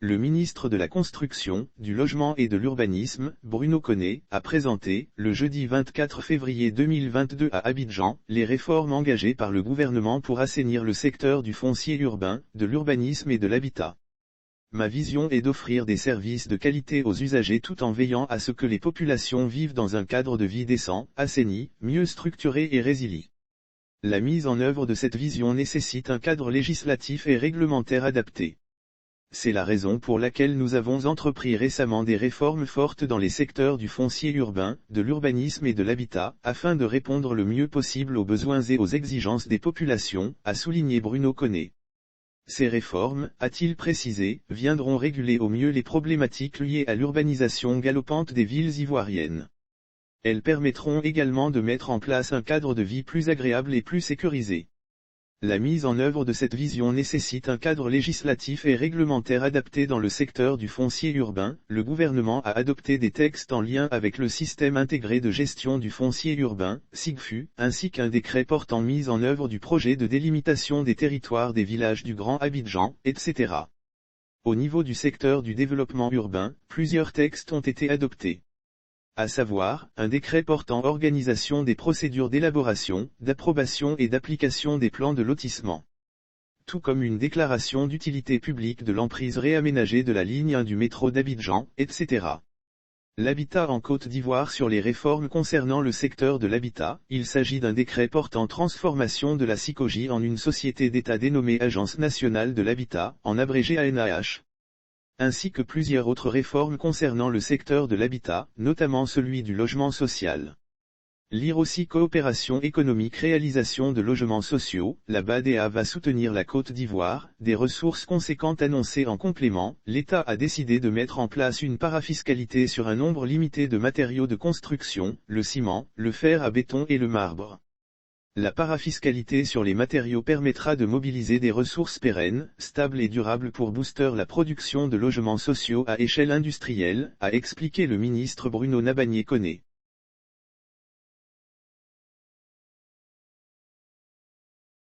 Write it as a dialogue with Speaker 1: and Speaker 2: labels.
Speaker 1: Le ministre de la Construction, du Logement et de l'Urbanisme, Bruno Koné, a présenté, le jeudi 24 février 2022 à Abidjan, les réformes engagées par le gouvernement pour assainir le secteur du foncier urbain, de l'urbanisme et de l'habitat. Ma vision est d'offrir des services de qualité aux usagers tout en veillant à ce que les populations vivent dans un cadre de vie décent, assaini, mieux structuré et résilient. La mise en œuvre de cette vision nécessite un cadre législatif et réglementaire adapté. C'est la raison pour laquelle nous avons entrepris récemment des réformes fortes dans les secteurs du foncier urbain, de l'urbanisme et de l'habitat, afin de répondre le mieux possible aux besoins et aux exigences des populations, a souligné Bruno Koné. Ces réformes, a-t-il précisé, viendront réguler au mieux les problématiques liées à l'urbanisation galopante des villes ivoiriennes. Elles permettront également de mettre en place un cadre de vie plus agréable et plus sécurisé. La mise en œuvre de cette vision nécessite un cadre législatif et réglementaire adapté dans le secteur du foncier urbain. Le gouvernement a adopté des textes en lien avec le système intégré de gestion du foncier urbain, SIGFU, ainsi qu'un décret portant mise en œuvre du projet de délimitation des territoires des villages du Grand Abidjan, etc. Au niveau du secteur du développement urbain, plusieurs textes ont été adoptés. À savoir, un décret portant organisation des procédures d'élaboration, d'approbation et d'application des plans de lotissement. Tout comme une déclaration d'utilité publique de l'emprise réaménagée de la ligne 1 du métro d'Abidjan, etc. L'habitat en Côte d'Ivoire sur les réformes concernant le secteur de l'habitat, il s'agit d'un décret portant transformation de la SICOGI en une société d'État dénommée Agence nationale de l'habitat, en abrégé ANAH. Ainsi que plusieurs autres réformes concernant le secteur de l'habitat, notamment celui du logement social. Lire aussi coopération économique réalisation de logements sociaux, la BADEA va soutenir la Côte d'Ivoire, des ressources conséquentes annoncées en complément, l'État a décidé de mettre en place une parafiscalité sur un nombre limité de matériaux de construction, le ciment, le fer à béton et le marbre. La parafiscalité sur les matériaux permettra de mobiliser des ressources pérennes, stables et durables pour booster la production de logements sociaux à échelle industrielle, a expliqué le ministre Bruno Nabagné Koné.